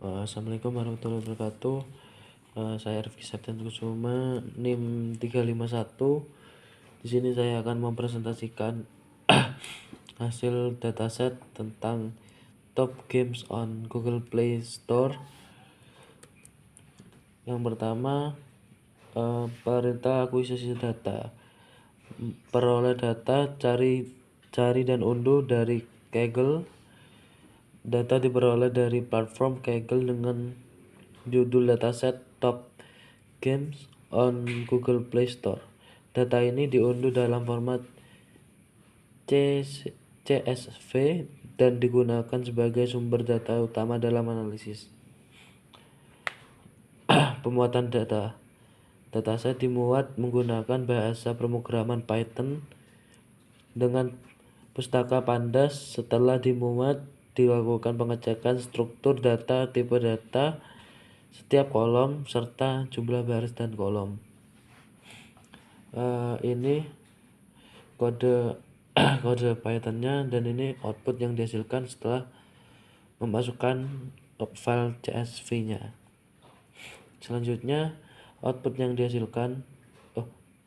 Assalamualaikum warahmatullahi wabarakatuh. Saya Rifki Septian Kusuma, NIM 351. Di sini saya akan mempresentasikan hasil dataset tentang top games on Google Play Store. Yang pertama, perintah akuisisi data. Peroleh data, cari dan unduh dari Kaggle. Data diperoleh dari platform Kaggle dengan judul dataset Top Games on Google Play Store. Data ini diunduh dalam format CSV dan digunakan sebagai sumber data utama dalam analisis. Pemuatan data. Dataset dimuat menggunakan bahasa pemrograman Python dengan pustaka Pandas. Setelah dimuat, dilakukan pengecekan struktur data, tipe data, setiap kolom, serta jumlah baris dan kolom. Ini kode kode Python-nya, dan ini output yang dihasilkan setelah memasukkan file CSV-nya. Selanjutnya, output yang dihasilkan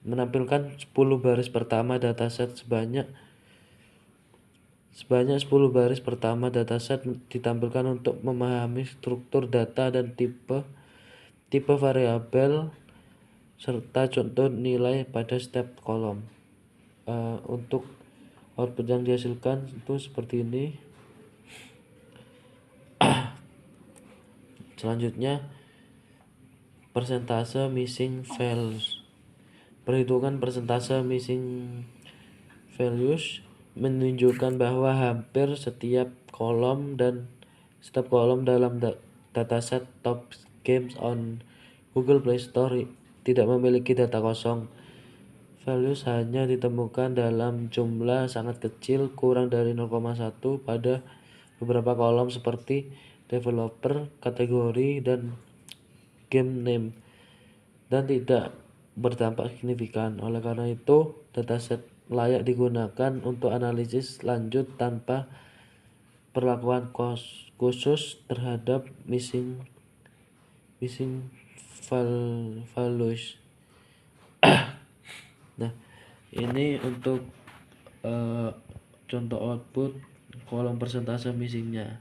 menampilkan 10 baris pertama dataset. Sebanyak 10 baris pertama dataset ditampilkan untuk memahami struktur data dan tipe variabel serta contoh nilai pada setiap kolom. Untuk output yang dihasilkan itu seperti ini. Selanjutnya, persentase missing values. Perhitungan persentase missing values menunjukkan bahwa hampir setiap kolom dalam dataset Top Games on Google Play Store tidak memiliki data kosong. Values hanya ditemukan dalam jumlah sangat kecil, kurang dari 0,1 pada beberapa kolom seperti developer, kategori, dan game name, dan tidak berdampak signifikan. Oleh karena itu, dataset layak digunakan untuk analisis lanjut tanpa perlakuan khusus terhadap missing values. Nah, ini untuk contoh output kolom persentase missingnya.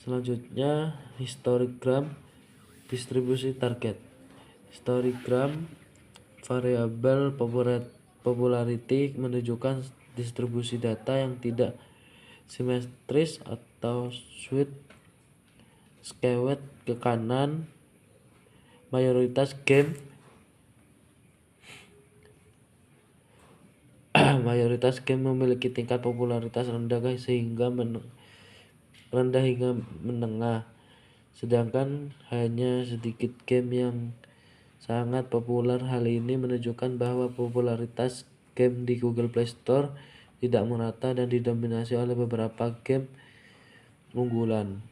Selanjutnya, histogram distribusi target. Histogram variabel popularity menunjukkan distribusi data yang tidak simetris atau skewed ke kanan. Mayoritas game memiliki tingkat popularitas rendah hingga menengah, sedangkan hanya sedikit game yang sangat populer. Hal ini menunjukkan bahwa popularitas game di Google Play Store tidak merata dan didominasi oleh beberapa game unggulan.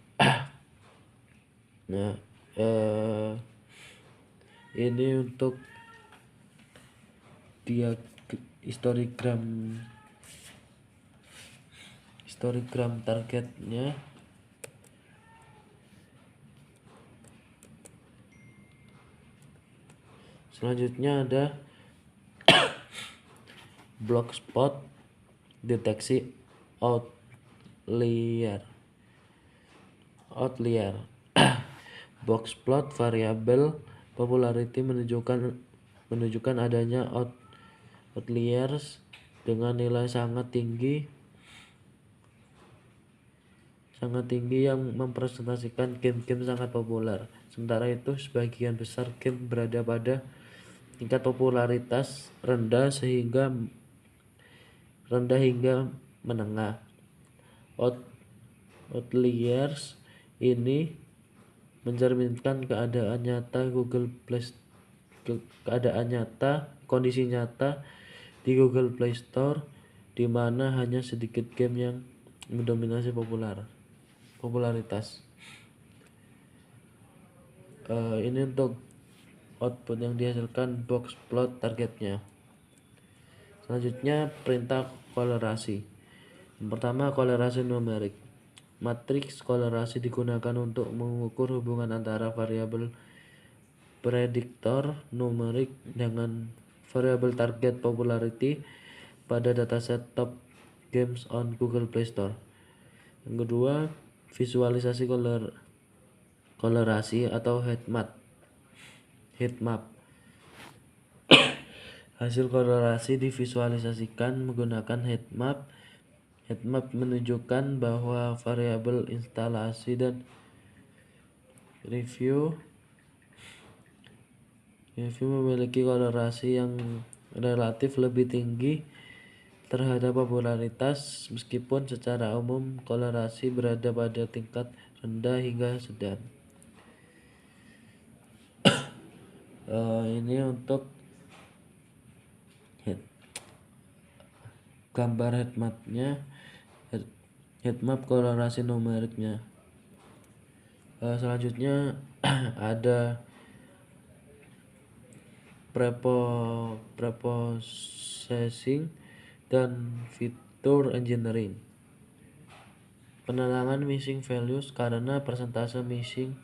Nah, ini untuk dia histogram targetnya. Selanjutnya ada Blogspot deteksi outlier. Blogspot variabel popularity menunjukkan adanya outliers dengan nilai sangat tinggi yang mempresentasikan game-game sangat populer. Sementara itu, sebagian besar game berada pada tingkat popularitas rendah hingga menengah. Outliers ini mencerminkan kondisi nyata di Google Play Store, di mana hanya sedikit game yang mendominasi popularitas. Ini untuk output yang dihasilkan boxplot targetnya. Selanjutnya, perintah kolerasi. Yang pertama, kolerasi numerik. Matriks kolerasi digunakan untuk mengukur hubungan antara variabel prediktor numerik dengan variabel target popularity pada dataset top games on Google Play Store. Yang kedua, visualisasi kolerasi atau heatmap. Hasil kolerasi divisualisasikan menggunakan heatmap. Heatmap menunjukkan bahwa variabel instalasi dan review memiliki kolerasi yang relatif lebih tinggi terhadap popularitas, meskipun secara umum kolerasi berada pada tingkat rendah hingga sedang. Ini untuk gambar heatmap kolerasi numeriknya. Selanjutnya ada preprocessing dan feature engineering. Penerangan missing values karena persentase missing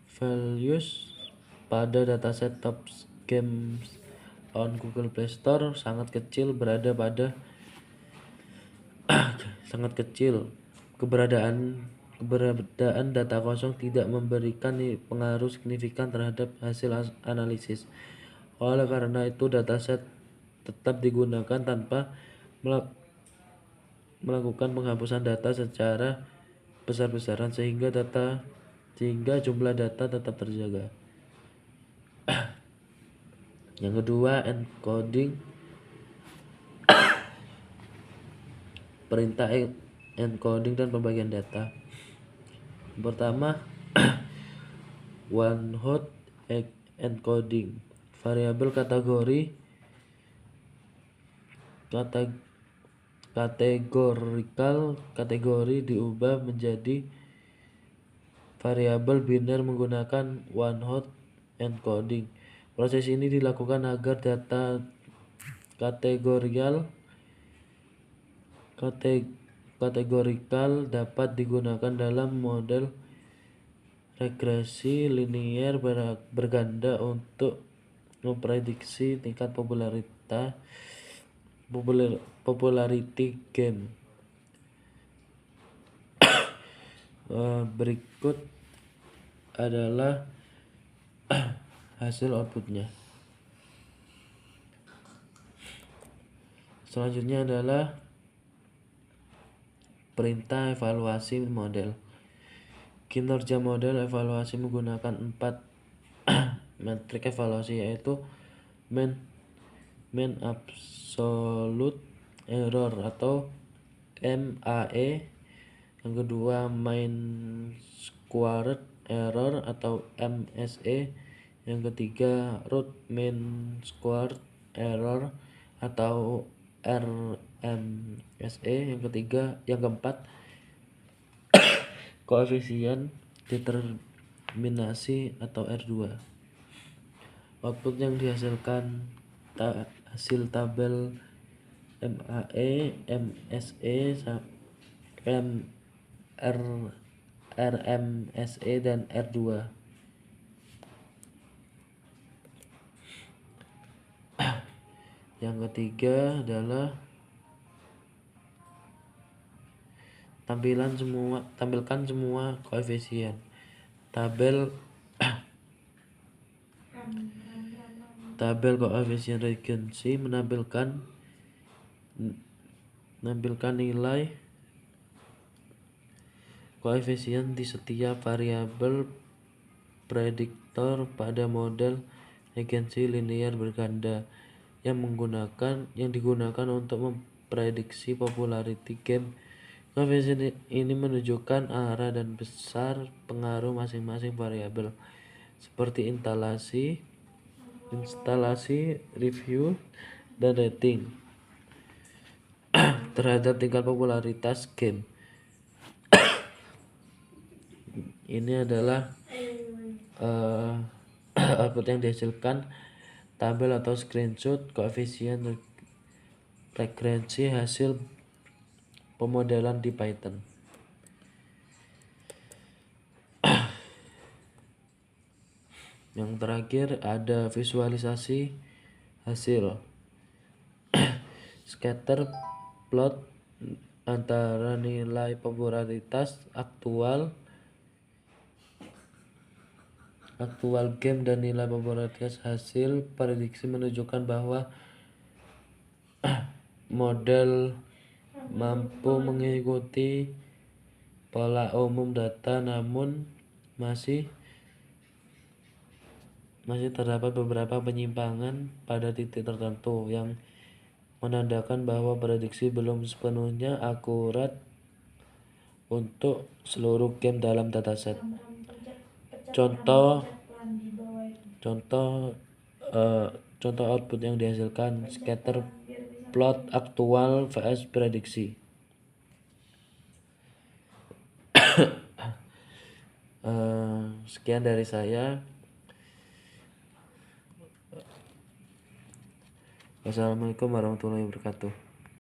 values pada dataset top games on Google Play Store sangat kecil. Keberadaan data kosong tidak memberikan pengaruh signifikan terhadap hasil analisis. Oleh karena itu, dataset tetap digunakan tanpa melakukan penghapusan data secara besar-besaran sehingga jumlah data tetap terjaga. Yang kedua, encoding. Perintah encoding dan pembagian data. Yang pertama, one hot encoding. Variabel kategori diubah menjadi variabel biner menggunakan one hot encoding. Proses ini dilakukan agar data kategorikal dapat digunakan dalam model regresi linier berganda untuk memprediksi tingkat popularity game. Berikut adalah hasil outputnya. Selanjutnya adalah perintah evaluasi model. Kinerja model evaluasi menggunakan 4 metrik evaluasi, yaitu mean absolute error atau MAE, yang kedua mean squared error atau MSE, yang ketiga root mean squared error atau RMSE, yang keempat koefisien determinasi atau R2. Output yang dihasilkan hasil tabel MAE, MSE, RMSE dan R2. Yang ketiga adalah tampilkan semua koefisien. Tabel koefisien regensi menampilkan nilai koefisien di setiap variabel prediktor pada model regensi linier berganda yang digunakan untuk memprediksi popularity game. Koefisien ini menunjukkan arah dan besar pengaruh masing-masing variabel, seperti instalasi, review, dan rating terhadap tingkat popularitas game. Ini adalah output yang dihasilkan tabel atau screenshot koefisien regresi hasil pemodelan di Python. Yang terakhir ada visualisasi hasil. Scatter plot antara nilai popularitas aktual game dan nilai popularitas hasil prediksi menunjukkan bahwa model mampu mengikuti pola umum data, namun masih terdapat beberapa penyimpangan pada titik tertentu yang menandakan bahwa prediksi belum sepenuhnya akurat untuk seluruh game dalam dataset. Contoh output yang dihasilkan scatter plot aktual vs prediksi. Sekian dari saya. Wassalamualaikum warahmatullahi wabarakatuh.